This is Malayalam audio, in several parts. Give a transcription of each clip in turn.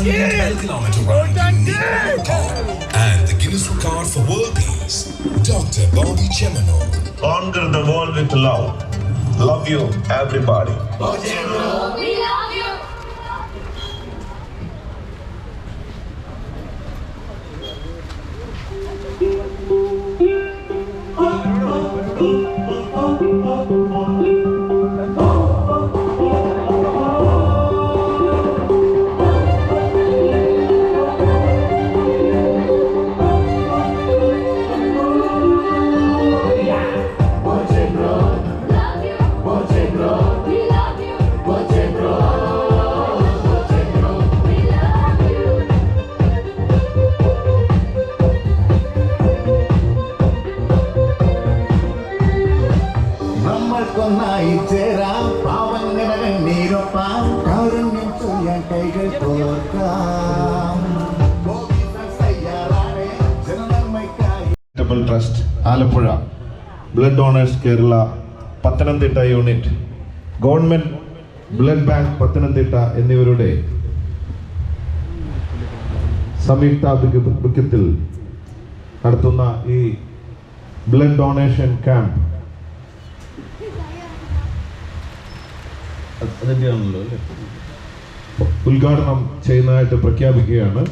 12-kilometer run and the Guinness Record for World Peace, Dr. Bobby Chemino. Conquer the world with love. Love you, everybody. We love you. Trust Alappuzha, blood donors Kerala Pathanamthitta unit, government blood bank Pathanamthitta എന്നിവരുടെ സംയുക്താഭിമുഖ്യത്തിൽ നടത്തുന്ന ഈ ബ്ലഡ് ഡൊണേഷൻ ക്യാമ്പ് അതിൻ്റെയാണല്ലോ അല്ലേ, ഉദ്ഘാടനം ചെയ്യുന്നതായിട്ട് പ്രഖ്യാപിക്കുകയാണ്.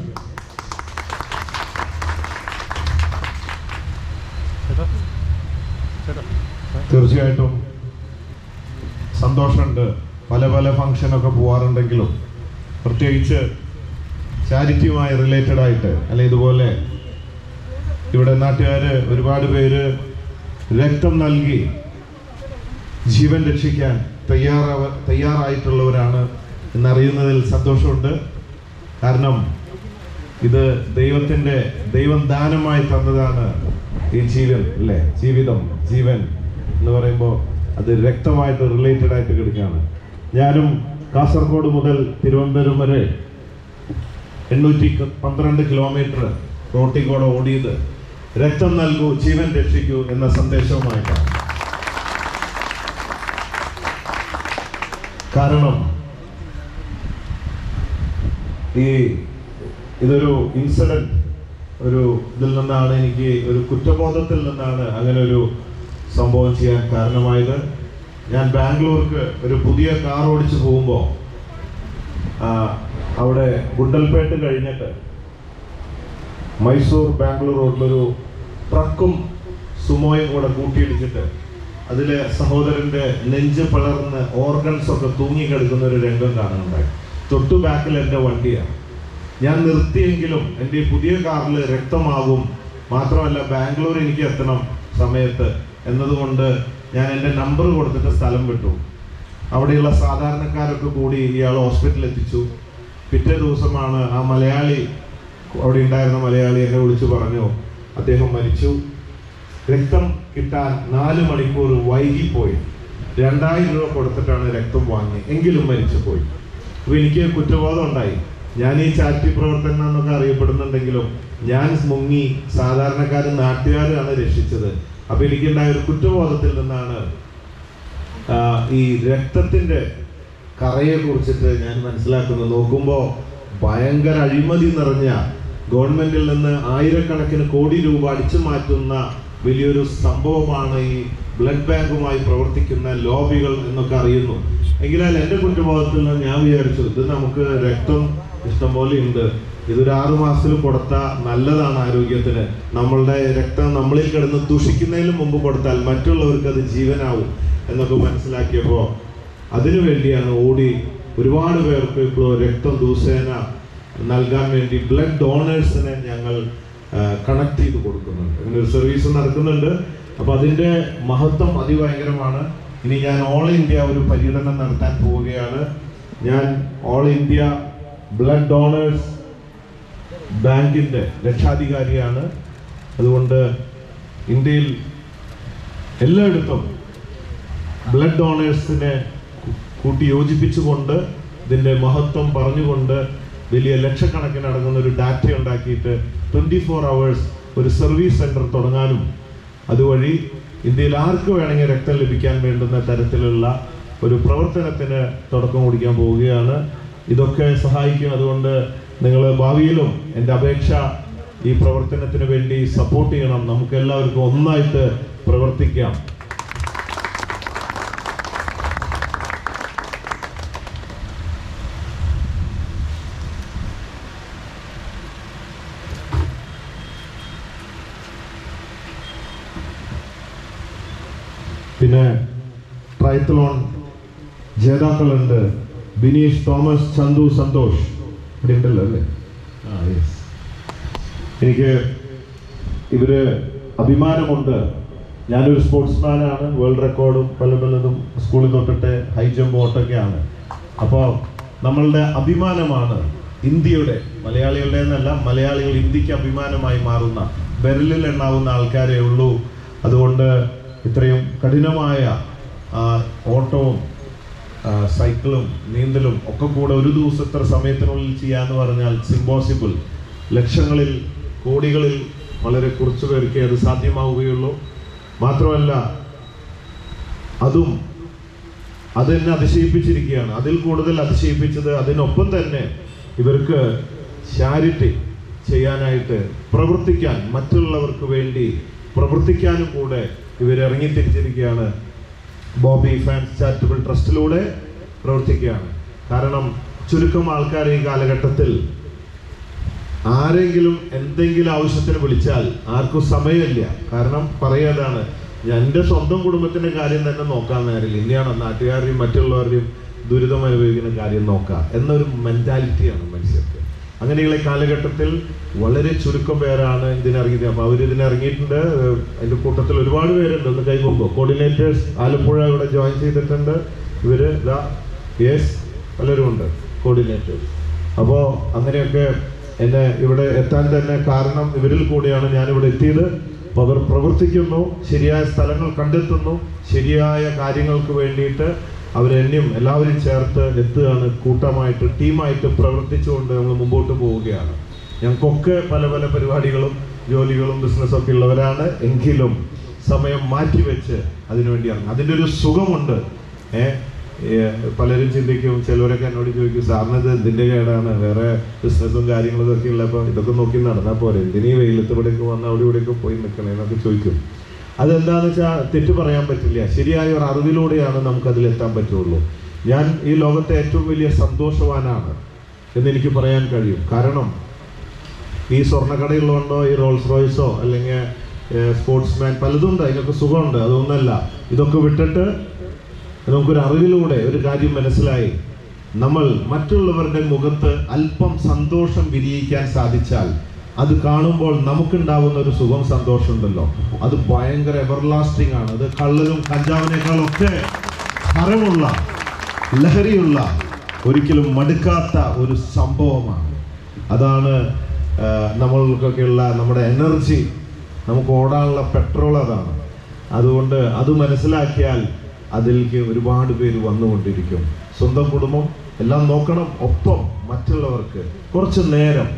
തീർച്ചയായിട്ടും സന്തോഷമുണ്ട്. പല പല ഫംഗ്ഷനൊക്കെ പോവാറുണ്ടെങ്കിലും പ്രത്യേകിച്ച് ചാരിറ്റിയുമായി റിലേറ്റഡ് ആയിട്ട് അല്ലെ ഇതുപോലെ ഇവിടെ നാട്ടുകാർ ഒരുപാട് രക്തം നൽകി ജീവൻ രക്ഷിക്കാൻ തയ്യാറായിട്ടുള്ളവരാണ് എന്നറിയുന്നതിൽ സന്തോഷമുണ്ട്. കാരണം ഇത് ദൈവം ദാനമായി തന്നതാണ് ഈ ജീവൻ അല്ലേ, ജീവൻ എന്ന് പറയുമ്പോൾ അത് രക്തമായിട്ട് റിലേറ്റഡ് ആയിട്ട് കിടക്കുകയാണ്. ഞാനും കാസർഗോഡ് മുതൽ തിരുവനന്തപുരം വരെ 812 കിലോമീറ്റർ റോട്ടിൽ കൂടെ ഓടിയത് രക്തം നൽകൂ, ജീവൻ രക്ഷിക്കൂ എന്ന സന്ദേശവുമായിട്ടാണ്. കാരണം ഇതൊരു ഇൻസിഡന്റ്, ഇതിൽ നിന്നാണ് എനിക്ക് ഒരു കുറ്റബോധത്തിൽ നിന്നാണ് അങ്ങനെ ഒരു സംഭവം ചെയ്യാൻ കാരണമായത്. ഞാൻ ബാംഗ്ലൂർക്ക് ഒരു പുതിയ കാർ ഓടിച്ച് പോകുമ്പോൾ അവിടെ ഗുണ്ടൽപേട്ട് കഴിഞ്ഞിട്ട് മൈസൂർ ബാംഗ്ലൂർ റോഡിലൊരു ട്രക്കും സുമോയും കൂടെ കൂട്ടിയിടിച്ചിട്ട് അതിലെ സഹോദരന്റെ നെഞ്ച് പിളർന്ന് ഓർഗൻസ് ഒക്കെ തൂങ്ങിക്കിടക്കുന്ന ഒരു രംഗം കാണുന്നുണ്ടായി. തൊട്ടു ബാക്കിൽ എൻ്റെ വണ്ടിയാണ്. ഞാൻ നിർത്തിയെങ്കിലും എൻ്റെ ഈ പുതിയ കാറിൽ രക്തമാകും, മാത്രമല്ല ബാംഗ്ലൂർ എനിക്ക് എത്തണം സമയത്ത് എന്നതുകൊണ്ട് ഞാൻ എൻ്റെ നമ്പർ കൊടുത്തിട്ട് സ്ഥലം വിട്ടു. അവിടെയുള്ള സാധാരണക്കാരൊക്കെ കൂടി ഇയാൾ ഹോസ്പിറ്റലിൽ എത്തിച്ചു. പിറ്റേ ദിവസമാണ് ആ മലയാളി, അവിടെ ഉണ്ടായിരുന്ന മലയാളി എന്നെ വിളിച്ചു പറഞ്ഞു അദ്ദേഹം മരിച്ചു. രക്തം കിട്ടാൻ 4 മണിക്കൂർ വൈകിപ്പോയി. 2000 രൂപ കൊടുത്തിട്ടാണ് രക്തം വാങ്ങി, എങ്കിലും മരിച്ചു പോയി. അപ്പോൾ എനിക്ക് കുറ്റബോധം ഉണ്ടായി. ഞാൻ ഈ ചാരിറ്റി പ്രവർത്തനം എന്നൊക്കെ അറിയപ്പെടുന്നുണ്ടെങ്കിലും ഞാൻ മുങ്ങി, സാധാരണക്കാരും നാട്ടുകാരാണ് രക്ഷിച്ചത്. അപ്പോൾ എനിക്കുണ്ടായ ഒരു കുറ്റബോധത്തിൽ നിന്നാണ് ഈ രക്തത്തിൻ്റെ കറയെ കുറിച്ചിട്ട് ഞാൻ മനസ്സിലാക്കുന്നത്. നോക്കുമ്പോൾ ഭയങ്കര അഴിമതി നിറഞ്ഞ, ഗവൺമെന്റിൽ നിന്ന് ആയിരക്കണക്കിന് കോടി രൂപ അടിച്ചു മാറ്റുന്ന വലിയൊരു സംഭവമാണ് ഈ ബ്ലഡ് ബാങ്കുമായി പ്രവർത്തിക്കുന്ന ലോബികൾ എന്നൊക്കെ അറിയുന്നു. എങ്കിലും എൻ്റെ കുറ്റബോധത്തിൽ നിന്ന് ഞാൻ വിചാരിച്ചു ഇത് നമുക്ക് രക്തം ഇഷ്ടംപോലെ ഉണ്ട്, ഇതൊരു 6 മാസത്തിൽ കൊടുത്താൽ നല്ലതാണ് ആരോഗ്യത്തിന്. നമ്മളുടെ രക്തം നമ്മളിൽ കിടന്ന് ദുഷിക്കുന്നതിന് മുമ്പ് കൊടുത്താൽ മറ്റുള്ളവർക്ക് അത് ജീവനാവും എന്നൊക്കെ മനസ്സിലാക്കിയപ്പോൾ അതിനു വേണ്ടിയാണ് ഓടി ഒരുപാട് പേർക്ക് ഇപ്പോൾ രക്തം ദിവസേന നൽകാൻ വേണ്ടി ബ്ലഡ് ഡോണേഴ്സിനെ ഞങ്ങൾ കണക്ട് ചെയ്ത് കൊടുക്കുന്നുണ്ട്. അങ്ങനെ ഒരു സർവീസ് നടക്കുന്നുണ്ട്. അപ്പോൾ അതിൻ്റെ മഹത്വം അതിഭയങ്കരമാണ്. ഇനി ഞാൻ ഓൾ ഇന്ത്യ ഒരു പര്യടനം നടത്താൻ പോവുകയാണ്. ഞാൻ ഓൾ ഇന്ത്യ ബ്ലഡ് ഡോണേഴ്സ് ബാങ്കിൻ്റെ രക്ഷാധികാരിയാണ്. അതുകൊണ്ട് ഇന്ത്യയിൽ എല്ലായിടത്തും ബ്ലഡ് ഡോണേഴ്സിനെ കൂട്ടി യോജിപ്പിച്ചുകൊണ്ട് ഇതിൻ്റെ മഹത്വം പറഞ്ഞുകൊണ്ട് വലിയ ലക്ഷക്കണക്കിന് അടങ്ങുന്ന ഒരു ഡാറ്റ ഉണ്ടാക്കിയിട്ട് 24 hours ഒരു സർവീസ് സെൻറ്റർ തുടങ്ങാനും അതുവഴി ഇന്ത്യയിൽ ആർക്ക് വേണമെങ്കിൽ രക്തം ലഭിക്കാൻ വേണ്ടുന്ന തരത്തിലുള്ള ഒരു പ്രവർത്തനത്തിന് തുടക്കം കുറിക്കാൻ പോവുകയാണ്. ഇതൊക്കെ സഹായിക്കും. അതുകൊണ്ട് നിങ്ങൾ ഭാവിയിലും എൻ്റെ അപേക്ഷ ഈ പ്രവർത്തനത്തിന് വേണ്ടി സപ്പോർട്ട് ചെയ്യണം. നമുക്ക് എല്ലാവർക്കും ഒന്നായിട്ട് പ്രവർത്തിക്കാം. പിന്നെ ട്രൈത്തലോൺ ജേതാക്കളുണ്ട്. ബിനീഷ് തോമസ്, ചന്തു സന്തോഷ് ഇവിടെ ഉണ്ടല്ലോ അല്ലേ? യെസ്. എനിക്ക് ഇവര് അഭിമാനമുണ്ട്. ഞാനൊരു സ്പോർട്സ്മാനാണ്. വേൾഡ് റെക്കോർഡും പലതും സ്കൂളിൽ തൊട്ടിട്ട് ഹൈ ജമ്പ് ഓട്ടൊക്കെയാണ്. അപ്പോൾ നമ്മളുടെ അഭിമാനമാണ് ഇന്ത്യയുടെ, മലയാളികളുടെ എന്നല്ല, മലയാളികൾ ഇന്ത്യക്ക് അഭിമാനമായി മാറുന്ന വിരലിൽ എണ്ണാവുന്ന ആൾക്കാരേ ഉള്ളൂ. അതുകൊണ്ട് ഇത്രയും കഠിനമായ ഓട്ടവും സൈക്കിളും നീന്തലും ഒക്കെ കൂടെ ഒരു ദിവസത്തെ സമയത്തിനുള്ളിൽ ചെയ്യാന്ന് പറഞ്ഞാൽ ഇമ്പോസിബിൾ. ലക്ഷങ്ങളിൽ കോടികളിൽ വളരെ കുറച്ചു പേർക്ക് അത് സാധ്യമാവുകയുള്ളൂ. മാത്രമല്ല അതെന്നെ അതിശയിപ്പിച്ചിരിക്കുകയാണ്. അതിൽ കൂടുതൽ അതിശയിപ്പിച്ചത് അതിനൊപ്പം തന്നെ ഇവർക്ക് ചാരിറ്റി ചെയ്യാനായിട്ട് പ്രവർത്തിക്കാൻ, മറ്റുള്ളവർക്ക് വേണ്ടി പ്രവർത്തിക്കാനും കൂടെ ഇവരിറങ്ങിത്തിരിച്ചിരിക്കുകയാണ്. ബോബി ഫാൻസ് ചാരിറ്റബിൾ ട്രസ്റ്റിലൂടെ പ്രവർത്തിക്കുകയാണ്. കാരണം ചുരുക്കം ആൾക്കാർ ഈ കാലഘട്ടത്തിൽ ആരെങ്കിലും എന്തെങ്കിലും ആവശ്യത്തിന് വിളിച്ചാൽ ആർക്കും സമയമില്ല. കാരണം പറയാതാണ്, എൻ്റെ സ്വന്തം കുടുംബത്തിൻ്റെ കാര്യം തന്നെ നോക്കാൻ നേരില്ല, ഇനിയാണ് നാട്ടുകാരുടെയും മറ്റുള്ളവരുടെയും ദുരിതം അനുഭവിക്കുന്ന കാര്യം നോക്കാം എന്നൊരു മെൻറ്റാലിറ്റിയാണ് മനുഷ്യർക്ക്. അങ്ങനെയുള്ള കാലഘട്ടത്തിൽ വളരെ ചുരുക്കം പേരാണ് ഇതിനിറങ്ങിയത്. അപ്പോൾ അവരിതിനിറങ്ങിയിട്ടുണ്ട്. അതിൻ്റെ കൂട്ടത്തിൽ ഒരുപാട് പേരുണ്ട്. ഒന്ന് കൈകൊമ്പോ കോർഡിനേറ്റേഴ്സ് ആലപ്പുഴ ഇവിടെ ജോയിൻ ചെയ്തിട്ടുണ്ട്. ഇവർ പലരും ഉണ്ട് കോർഡിനേറ്റേഴ്സ്. അപ്പോൾ അങ്ങനെയൊക്കെ എന്നെ ഇവിടെ എത്താൻ തന്നെ കാരണം ഇവരിൽ കൂടിയാണ് ഞാനിവിടെ എത്തിയത്. അപ്പോൾ അവർ പ്രവർത്തിക്കുന്നു, ശരിയായ സ്ഥലങ്ങൾ കണ്ടെത്തുന്നു, ശരിയായ കാര്യങ്ങൾക്ക് വേണ്ടിയിട്ട് അവരെന്നെയും എല്ലാവരും ചേർത്ത് എത്തുകയാണ്. കൂട്ടമായിട്ട് ടീമായിട്ട് പ്രവർത്തിച്ചുകൊണ്ട് നമ്മൾ മുമ്പോട്ട് പോവുകയാണ്. ഞങ്ങൾക്കൊക്കെ പല പല പരിപാടികളും ജോലികളും ബിസിനസ്സൊക്കെ ഉള്ളവരാണ്. എങ്കിലും സമയം മാറ്റിവെച്ച് അതിനുവേണ്ടി ഇറങ്ങും. അതിൻ്റെ ഒരു സുഖമുണ്ട്. പലരും ചിന്തിക്കും, ചിലവരൊക്കെ എന്നോട് ചോദിക്കും, സാറിനത് എന്തിൻ്റെ കേടാണ്, വേറെ ബിസിനസ്സും കാര്യങ്ങളും ഇതൊക്കെ ഉള്ളപ്പോൾ ഇതൊക്കെ നോക്കി നടന്നാൽ പോരെ, എന്തിനീ വെയിലത്ത് ഇവിടേക്ക് വന്ന് അവിടെ ഇവിടെയൊക്കെ പോയി നിൽക്കണേന്നൊക്കെ ചോദിക്കും. അതെന്താണെന്ന് വെച്ചാൽ തെറ്റ് പറയാൻ പറ്റില്ല. ശരിയായ ഒരു അറിവിലൂടെയാണ് നമുക്കതിലെത്താൻ പറ്റുള്ളൂ. ഞാൻ ഈ ലോകത്തെ ഏറ്റവും വലിയ സന്തോഷവാനാണ് എന്നെനിക്ക് പറയാൻ കഴിയും. കാരണം ഈ സ്വർണ്ണക്കടയുള്ളതുകൊണ്ടോ ഈ റോൾസ് റോയ്സോ അല്ലെങ്കിൽ സ്പോർട്സ്മാൻ പലതുണ്ട്, അതിനൊക്കെ സുഖമുണ്ട്, അതൊന്നല്ല. ഇതൊക്കെ വിട്ടിട്ട് നമുക്കൊരു അറിവിലൂടെ ഒരു കാര്യം മനസ്സിലായി, നമ്മൾ മറ്റുള്ളവരുടെ മുഖത്ത് അല്പം സന്തോഷം വിരിയിക്കാൻ സാധിച്ചാൽ അത് കാണുമ്പോൾ നമുക്കുണ്ടാവുന്ന ഒരു സുഖം, സന്തോഷമുണ്ടല്ലോ, അത് ഭയങ്കര എവർലാസ്റ്റിംഗ് ആണ്. അത് കള്ളനും കഞ്ചാവിനേക്കാളൊക്കെ ഹരമുള്ള, ലഹരിയുള്ള, ഒരിക്കലും മടുക്കാത്ത ഒരു സംഭവമാണ്. അതാണ് നമ്മൾക്കൊക്കെയുള്ള നമ്മുടെ എനർജി, നമുക്ക് ഓടാനുള്ള പെട്രോൾ അതാണ്. അതുകൊണ്ട് അത് മനസ്സിലാക്കിയാൽ അതിലേക്ക് ഒരുപാട് പേര് വന്നുകൊണ്ടിരിക്കും. സ്വന്തം കുടുംബം എല്ലാം നോക്കണം, ഒപ്പം മറ്റുള്ളവർക്ക് കുറച്ച് നേരം,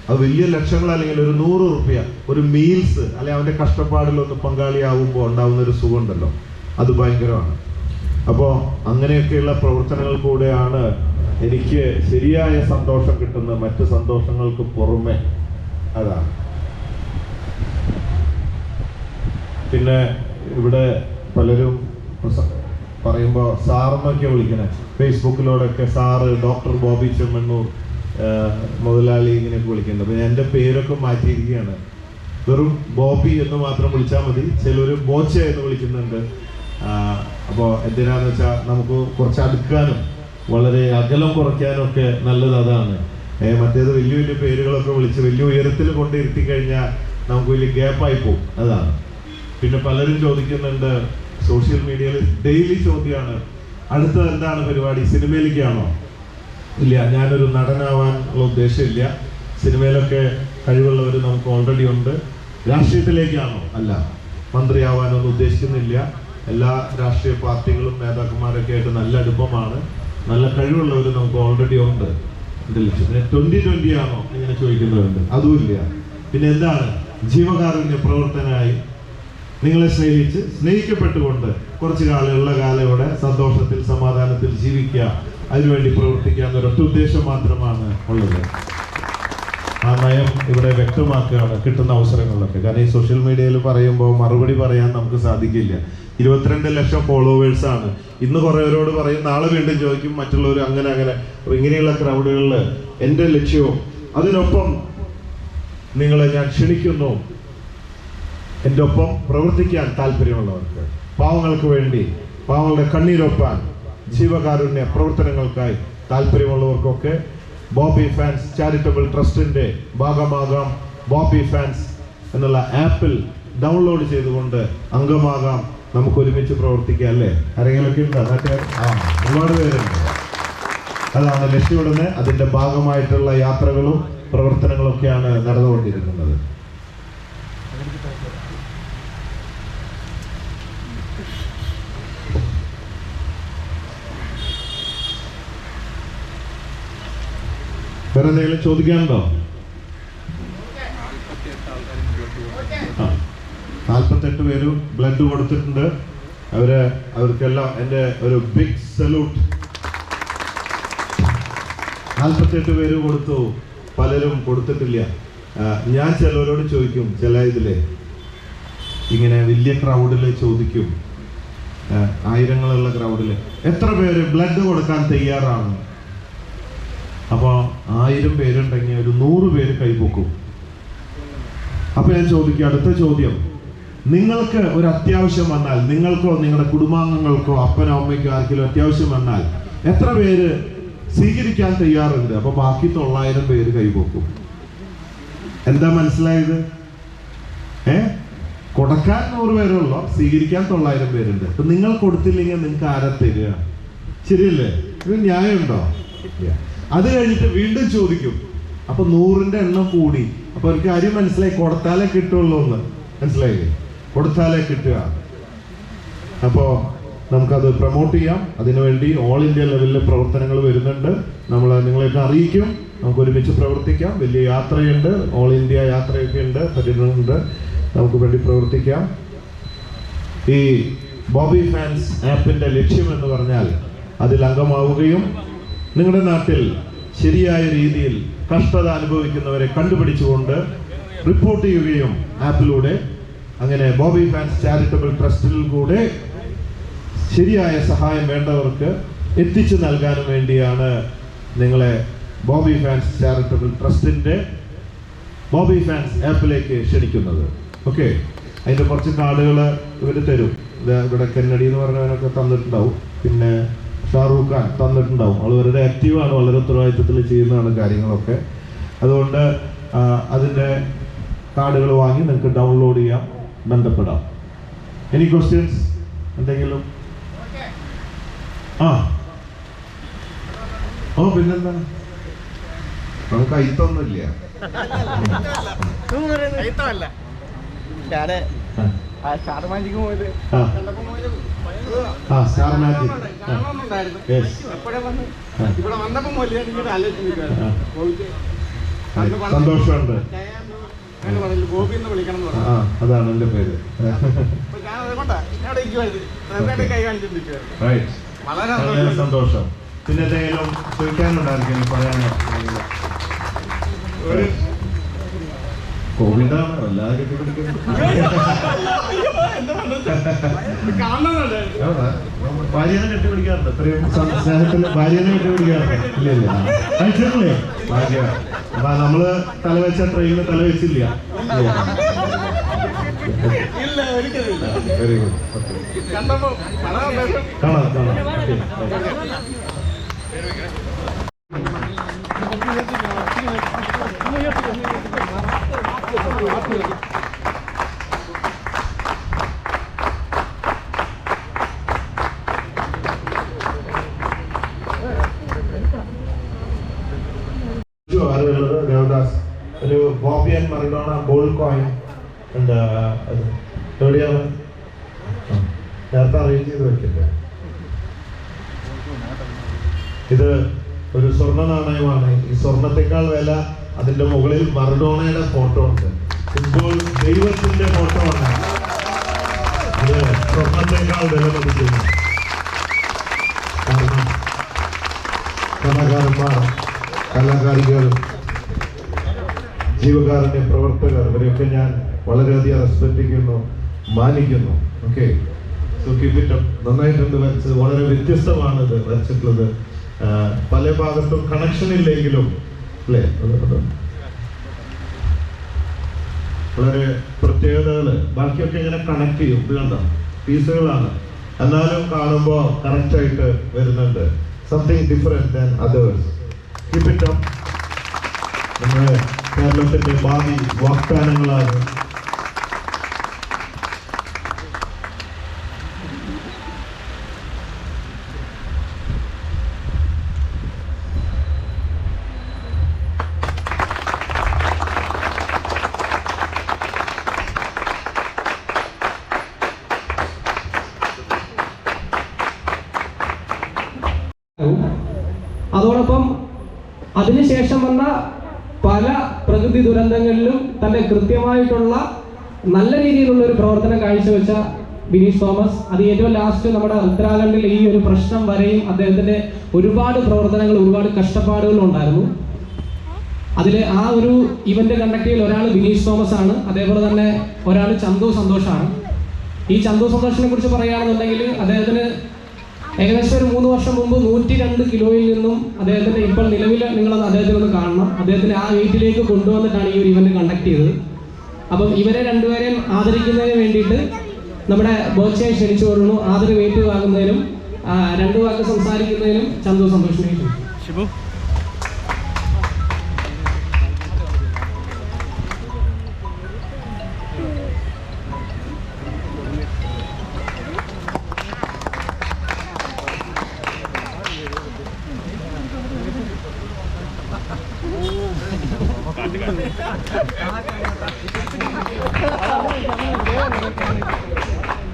അത് വലിയ ലക്ഷങ്ങൾ അല്ലെങ്കിൽ ഒരു 100 റുപ്യ ഒരു മീൽസ് അല്ലെങ്കിൽ അവൻ്റെ കഷ്ടപ്പാടിലൊന്ന് പങ്കാളിയാവുമ്പോൾ ഉണ്ടാകുന്ന ഒരു സുഖം ഉണ്ടല്ലോ, അത് ഭയങ്കരമാണ്. അപ്പോൾ അങ്ങനെയൊക്കെയുള്ള പ്രവർത്തനങ്ങൾ കൂടെയാണ് എനിക്ക് ശരിയായ സന്തോഷം കിട്ടുന്നത്, മറ്റ് സന്തോഷങ്ങൾക്ക് പുറമെ. അതാണ്. പിന്നെ ഇവിടെ പലരും പറയുമ്പോൾ സാറെന്നൊക്കെ വിളിക്കണേ, ഫേസ്ബുക്കിലൂടെയൊക്കെ സാറ്, ഡോക്ടർ ബോബി ചെമ്മണ്ണൂർ മുതലാളി ഇങ്ങനെയൊക്കെ വിളിക്കുന്നുണ്ട്. അപ്പോൾ എൻ്റെ പേരൊക്കെ മാറ്റിയിരിക്കുകയാണ്. വെറും ബോബി എന്ന് മാത്രം വിളിച്ചാൽ മതി. ചിലർ ബോച്ച എന്ന് വിളിക്കുന്നുണ്ട്. അപ്പോൾ എന്തിനാന്ന് വെച്ചാൽ നമുക്ക് കുറച്ച് അടുക്കാനും വളരെ അകലം കുറയ്ക്കാനും ഒക്കെ നല്ലത് അതാണ്. മറ്റേത് വലിയ വലിയ പേരുകളൊക്കെ വിളിച്ച് വലിയ ഉയരത്തിൽ കൊണ്ടിരുത്തി കഴിഞ്ഞാൽ നമുക്ക് വലിയ ഗ്യാപ്പായി പോകും. അതാണ്. പിന്നെ പലരും ചോദിക്കുന്നുണ്ട്, സോഷ്യൽ മീഡിയയിൽ ഡെയിലി ചോദ്യമാണ്, അടുത്തത് എന്താണ് പരിപാടി, സിനിമയിലേക്കാണോ? ഇല്ല, ഞാനൊരു നടനാവാനുള്ള ഉദ്ദേശമില്ല. സിനിമയിലൊക്കെ കഴിവുള്ളവർ നമുക്ക് ഓൾറെഡി ഉണ്ട്. രാഷ്ട്രീയത്തിലേക്കാണോ? അല്ല, മന്ത്രിയാവാനൊന്നും ഉദ്ദേശിക്കുന്നില്ല. എല്ലാ രാഷ്ട്രീയ പാർട്ടികളും നേതാക്കന്മാരൊക്കെ ആയിട്ട് നല്ല അടുപ്പമാണ്. നല്ല കഴിവുള്ളവർ നമുക്ക് ഓൾറെഡി ഉണ്ട്. പിന്നെ 2020 ആണോ ഇങ്ങനെ ചോദിക്കുന്നവരുണ്ട്, അതുമില്ല. പിന്നെ എന്താണ്, ജീവകാരുണ്യ പ്രവർത്തനമായി നിങ്ങളെ സ്നേഹിക്കപ്പെട്ടുകൊണ്ട് കുറച്ച് കാലമുള്ള കാലയോടെ സന്തോഷത്തിൽ സമാധാനത്തിൽ ജീവിക്കുക, അതിനുവേണ്ടി പ്രവർത്തിക്കുക എന്നൊരൊറ്റ ഉദ്ദേശം മാത്രമാണ് ഉള്ളത്. ആ നയം ഇവിടെ വ്യക്തമാക്കുകയാണ് കിട്ടുന്ന അവസരങ്ങളിലൊക്കെ. കാരണം ഈ സോഷ്യൽ മീഡിയയിൽ പറയുമ്പോൾ മറുപടി പറയാൻ നമുക്ക് സാധിക്കില്ല. 22 ലക്ഷം ഫോളോവേഴ്സാണ്. ഇന്ന് കുറേവരോട് പറയും, നാളെ വീണ്ടും ചോദിക്കും, മറ്റുള്ളവർ അങ്ങനെ. അപ്പോൾ ഇങ്ങനെയുള്ള ക്രൗഡുകളിൽ എൻ്റെ ലക്ഷ്യവും അതിനൊപ്പം നിങ്ങളെ ഞാൻ ക്ഷണിക്കുന്നു, എൻ്റെ ഒപ്പം പ്രവർത്തിക്കാൻ താല്പര്യമുള്ളവർക്ക്, പാവങ്ങൾക്ക് വേണ്ടി, പാവങ്ങളുടെ കണ്ണീരൊപ്പാൻ, ജീവകാരുണ്യ പ്രവർത്തനങ്ങൾക്കായി താല്പര്യമുള്ളവർക്കൊക്കെ ബോബി ഫാൻസ് ചാരിറ്റബിൾ ട്രസ്റ്റിൻ്റെ ഭാഗമാകാം. ബോബി ഫാൻസ് എന്നുള്ള ആപ്പിൽ ഡൗൺലോഡ് ചെയ്തുകൊണ്ട് അംഗമാകാം. നമുക്ക് ഒരുമിച്ച് പ്രവർത്തിക്കാം, അല്ലേ? ആരെങ്കിലുമൊക്കെ ഉണ്ടോ നാട്ടുകാർ? ഒരുപാട് പേരുണ്ട്. അതാണ് ലക്ഷ്യമിടുന്നത്. അതിൻ്റെ ഭാഗമായിട്ടുള്ള യാത്രകളും പ്രവർത്തനങ്ങളൊക്കെയാണ് നടന്നുകൊണ്ടിരിക്കുന്നത്. വേറെ എന്തെങ്കിലും ചോദിക്കാനുണ്ടോ? 48 പേര് ബ്ലഡ് കൊടുത്തിട്ടുണ്ട്. അവർക്കെല്ലാം എൻ്റെ ഒരു ബിഗ് സല്യൂട്ട്. 48 പേര് കൊടുത്തു, പലരും കൊടുത്തിട്ടില്ല. ഞാൻ ചിലവരോട് ചോദിക്കും, ചില ഇതിലെ ഇങ്ങനെ വലിയ ക്രൗഡിൽ ചോദിക്കും, ആയിരങ്ങളുള്ള ക്രൗഡിൽ എത്ര പേര് ബ്ലഡ് കൊടുക്കാൻ തയ്യാറാണ്? അപ്പോൾ 1000 പേരുണ്ടെങ്കിൽ ഒരു 100 പേര് കൈപൊക്കും. അപ്പോൾ ഞാൻ ചോദിക്കും, അടുത്ത ചോദ്യം, നിങ്ങൾക്ക് ഒരു അത്യാവശ്യം വന്നാൽ, നിങ്ങൾക്കോ നിങ്ങളുടെ കുടുംബാംഗങ്ങൾക്കോ അപ്പനോ അമ്മയ്ക്കോ ആർക്കെങ്കിലും അത്യാവശ്യം വന്നാൽ എത്ര പേര് സ്വീകരിക്കാൻ തയ്യാറുണ്ട്? അപ്പോൾ ബാക്കി 900 പേര് കൈപൊക്കും. എന്താ മനസ്സിലായത്? കൊടുക്കാൻ 100 പേരുള്ളോ, സ്വീകരിക്കാൻ 900 പേരുണ്ട്. അപ്പൊ നിങ്ങൾ കൊടുത്തില്ലെങ്കിൽ നിങ്ങൾക്ക് ആരാ തരിക? ശരിയല്ലേ? ഇത് ന്യായമുണ്ടോ? അത് കഴിഞ്ഞിട്ട് വീണ്ടും ചോദിക്കും. അപ്പൊ 100ന്റെ എണ്ണം കൂടി. അപ്പൊ ഒരു കാര്യം മനസ്സിലായി, കൊടുത്താലേ കിട്ടുള്ളൂ എന്ന് മനസ്സിലായില്ലേ? കൊടുത്താലേ കിട്ടുക. അപ്പോ നമുക്കത് പ്രൊമോട്ട് ചെയ്യാം. അതിനുവേണ്ടി ഓൾ ഇന്ത്യ ലെവലിൽ പ്രവർത്തനങ്ങൾ വരുന്നുണ്ട്. നമ്മൾ നിങ്ങളെയൊക്കെ അറിയിക്കും. നമുക്ക് ഒരുമിച്ച് പ്രവർത്തിക്കാം. വലിയ യാത്രയുണ്ട്, ഓൾ ഇന്ത്യ യാത്രയൊക്കെ ഉണ്ട്, പര്യടനമുണ്ട്. നമുക്ക് വേണ്ടി പ്രവർത്തിക്കാം. ഈ ബോബി ഫാൻസ് ആപ്പിന്റെ ലക്ഷ്യം എന്ന് പറഞ്ഞാൽ അതിൽ അംഗമാവുകയും നിങ്ങളുടെ നാട്ടിൽ ശരിയായ രീതിയിൽ കഷ്ടത അനുഭവിക്കുന്നവരെ കണ്ടുപിടിച്ചുകൊണ്ട് റിപ്പോർട്ട് ചെയ്യുകയും ആപ്പിലൂടെ അങ്ങനെ ബോബി ഫാൻസ് ചാരിറ്റബിൾ ട്രസ്റ്റിൽ കൂടെ ശരിയായ സഹായം വേണ്ടവർക്ക് എത്തിച്ചു നൽകാനും വേണ്ടിയാണ് നിങ്ങളെ ബോബി ഫാൻസ് ചാരിറ്റബിൾ ട്രസ്റ്റിന്റെ ബോബി ഫാൻസ് ആപ്പിലേക്ക് ക്ഷണിക്കുന്നത്. ഓക്കെ, അതിന്റെ കുറച്ച് കാർഡുകൾ ഇവർ തരും. ഇവിടെ കെന്നഡി എന്ന് പറഞ്ഞവനൊക്കെ തന്നിട്ടുണ്ടാവും. പിന്നെ ഷാറൂഖ് ഖാൻ തന്നിട്ടുണ്ടാവും. അവൾ വളരെ ആക്റ്റീവാണ്, വളരെ ഉത്തരവാദിത്വത്തിൽ ചെയ്യുന്നതാണ് കാര്യങ്ങളൊക്കെ. അതുകൊണ്ട് അതിൻ്റെ കാർഡുകൾ വാങ്ങി നിങ്ങൾക്ക് ഡൗൺലോഡ് ചെയ്യാം, ബന്ധപ്പെടാം. എനി ക്വസ്റ്റ്യൻസ് എന്തെങ്കിലും? പിന്നെന്താ, നമുക്ക് അയിത്തൊന്നുമില്ല. സ്റ്റാർ മാജിക് പോയത് സ്റ്റാർ മാജിക് ഇവിടെ വന്നപ്പോ മുതലേ നിങ്ങൾ ആലോചിച്ചിരിക്കുകയാണ്. സന്തോഷമുണ്ട്. ഗോപി എന്ന് വിളിക്കണം എന്ന് പറഞ്ഞു. അതാണ് എൻ്റെ പേര്. ഞാൻ അതുകൊണ്ടാ ഇവിടെ കൈ കാണിച്ചിരിക്കുകയാണ്. വളരെ സന്തോഷം. പിന്നെ എന്തെങ്കിലും ചോദിക്കാനുണ്ടായിരിക്കും, പറയാനോ? കോവിഡാണ് വല്ലാതെ ഭാര്യനെ കെട്ടിപ്പിടിക്കാറുണ്ട്. ഇത്രയും സ്നേഹത്തിൽ ഭാര്യനെ കെട്ടിപ്പിടിക്കാറുണ്ട്. ഇല്ല കഴിച്ചിട്ടില്ലേ ഭാര്യ? അപ്പൊ നമ്മള് തലവെച്ച ട്രെയിനിൽ തലവെച്ചില്ല. Very good. കാണാം. ദേവദാസ് ഒരു Bobby and Maradona gold coin എന്താ എവിടെയാണ് നേരത്തെ അറേഞ്ച് ചെയ്ത് വെക്കില്ല. ഇത് ഒരു സ്വർണ്ണ നാണയമാണ്. ഈ സ്വർണത്തെക്കാൾ വില അതിന്റെ മുകളിൽ മറഡോണയുടെ ഫോട്ടോ ഉണ്ട്. ഫുട്ബോൾ ദൈവത്തിന്റെ ഫോട്ടോ ആണ്. ഇത് സ്വർണത്തെക്കാൾ വില ലഭിക്കുന്നു. കാരണം കലാകാരന്മാർ, കലാകാരികൾ ജീവകാരുണ്യ പ്രവർത്തകർ, ഇവരെയൊക്കെ ഞാൻ വളരെയധികം റെസ്പെക്ട് ചെയ്യുന്നു, മാനിക്കുന്നു. Okay, so keep it up. നന്നായിട്ടുണ്ട് വരച്ചത്, വളരെ വ്യത്യസ്തമാണ് ഇത് വരച്ചിട്ടുള്ളത്. പല ഭാഗത്തും കണക്ഷൻ ഇല്ലെങ്കിലും അല്ലേ, വളരെ പ്രത്യേകതകൾ, ബാക്കിയൊക്കെ ഇങ്ങനെ കണക്ട് ചെയ്യും. ഇത് കണ്ടോ, പീസുകളാണ്, എന്നാലും കാണുമ്പോൾ കറക്റ്റായിട്ട് വരുന്നുണ്ട്. Something different than others. Keep it up. നമ്മുടെ കേരളത്തിന്റെ ഭാവി വാഗ്ദാനങ്ങളാണ്. അതോടൊപ്പം അതിനുശേഷം വന്ന പല പ്രകൃതി ദുരന്തങ്ങളിലും തന്റെ കൃത്യമായിട്ടുള്ള നല്ല രീതിയിലുള്ള ഒരു പ്രവർത്തനം കാഴ്ചവെച്ച ബിനീഷ് തോമസ്, അത് ഏറ്റവും ലാസ്റ്റ് നമ്മുടെ ഉത്തരാഖണ്ഡിൽ ഈ ഒരു പ്രശ്നം വരെയും അദ്ദേഹത്തിന്റെ ഒരുപാട് പ്രവർത്തനങ്ങൾ, ഒരുപാട് കഷ്ടപ്പാടുകൾ ഉണ്ടായിരുന്നു. അതിൽ ആ ഒരു ഇവന്റ് കണ്ടക്ട് ചെയ്യൽ ഒരാൾ ബിനീഷ് തോമസ് ആണ്, അതേപോലെ തന്നെ ഒരാൾ ചന്തു സന്തോഷാണ്. ഈ ചന്തു സന്തോഷിനെ കുറിച്ച് പറയുകയാണെന്നുണ്ടെങ്കിൽ അദ്ദേഹത്തിന് ഏകദേശം ഒരു 3 വർഷം മുമ്പ് 102 കിലോയിൽ നിന്നും അദ്ദേഹത്തിന്റെ ഇപ്പോൾ നിലവിൽ നിങ്ങൾ അദ്ദേഹത്തെ ഒന്ന് കാണണം, അദ്ദേഹത്തിന് ആ വെയിറ്റിലേക്ക് കൊണ്ടുവന്നിട്ടാണ് ഈ ഒരു ഇവന്റ് കണ്ടക്ട് ചെയ്തത്. അപ്പം ഇവരെ രണ്ടുപേരെയും ആദരിക്കുന്നതിന് വേണ്ടിയിട്ട് നമ്മുടെ ബോച്ചയെ ക്ഷണിച്ചു കൊള്ളുന്നു. ആദരവ് ഏറ്റുവാങ്ങുന്നതിനും 2 വാക്ക് സംസാരിക്കുന്നതിനും ചന്തു സന്തോഷിനെ ഷിബു.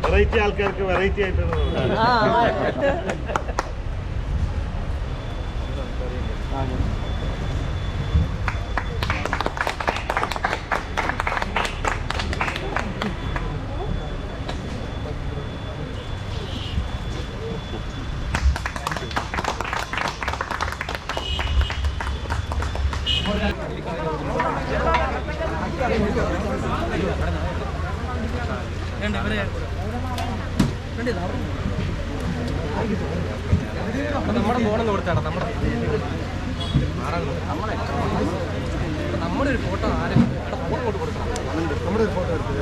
വെറൈറ്റി ആൾക്കാർക്ക് വെറൈറ്റി ആയിട്ടാണ്. നമ്മുടെ ഫോണെന്ന് കൊടുത്താടാ, നമ്മുടെ ഒരു ഫോട്ടോ ആരും ഫോട്ടോ കൊടുക്കണം, നമ്മുടെ ഒരു ഫോട്ടോ എടുത്തു.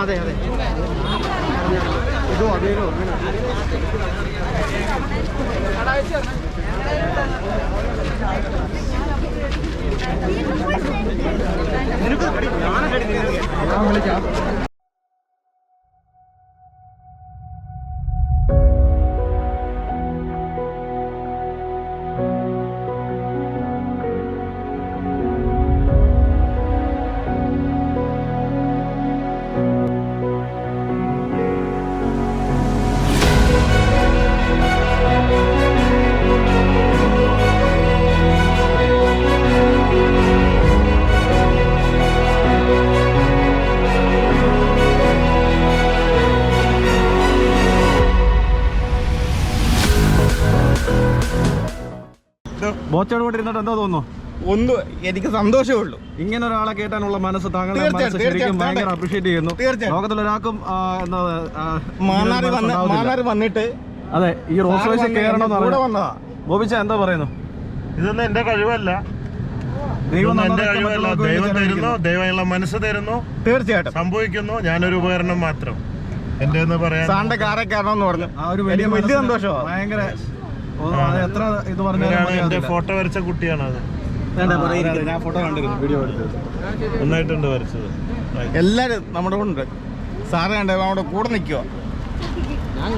അതെ അതെ, ഇതോ അതേലോ ഞാൻ വിളിക്കാം. ബോച്ചോട് കൂടി ഇരുന്നിട്ട് എന്തോ തോന്നുന്നു? ഒന്ന് എനിക്ക് സന്തോഷമേ ഉള്ളൂ. ഇങ്ങനെ ഒരാളെ കേട്ടാനുള്ള മനസ്സ് താങ്കളുടെ മനസ്സ് ശരിക്കും ഭയങ്കര അപ്രീഷിയേറ്റ് ചെയ്യുന്നു. ലോകത്തിൽ ഒരാൾക്കും മാന്നാർ വന്നിട്ട് അതെ ഈ റോസ് റോയ്സ് കയറണമെന്ന് വന്നതാ. ബോബിച്ച എന്താ പറയുന്നു? ഇതൊന്നും എന്റെ കഴിവല്ല, ദൈവം തരുന്നു, ദൈവമുള്ള മനസ്സ് തരുന്നു, തീർച്ചയായിട്ടും സംഭവിക്കുന്നു. ഞാനൊരു ഉപകരണം മാത്രം. എന്റെ എന്ന് പറയാൻ സാറിന്റെ കാറെ കയറണമെന്ന് പറഞ്ഞു. ആ ഒരു വലിയ സന്തോഷമാണ്. ഭയങ്കര എത്ര ഇത് പറഞ്ഞാലും എന്റെ ഫോട്ടോ വരച്ച കുട്ടിയാണ് അത്. ഞാൻ ഫോട്ടോ കണ്ടിരുന്നു, വീഡിയോ എടുത്തത് നന്നായിട്ടുണ്ട് വരച്ചത്. എല്ലാരും നമ്മുടെ കൂടെ ഉണ്ട്. സാറ് കണ്ട നമ്മുടെ കൂടെ നിൽക്കുക. ഞാൻ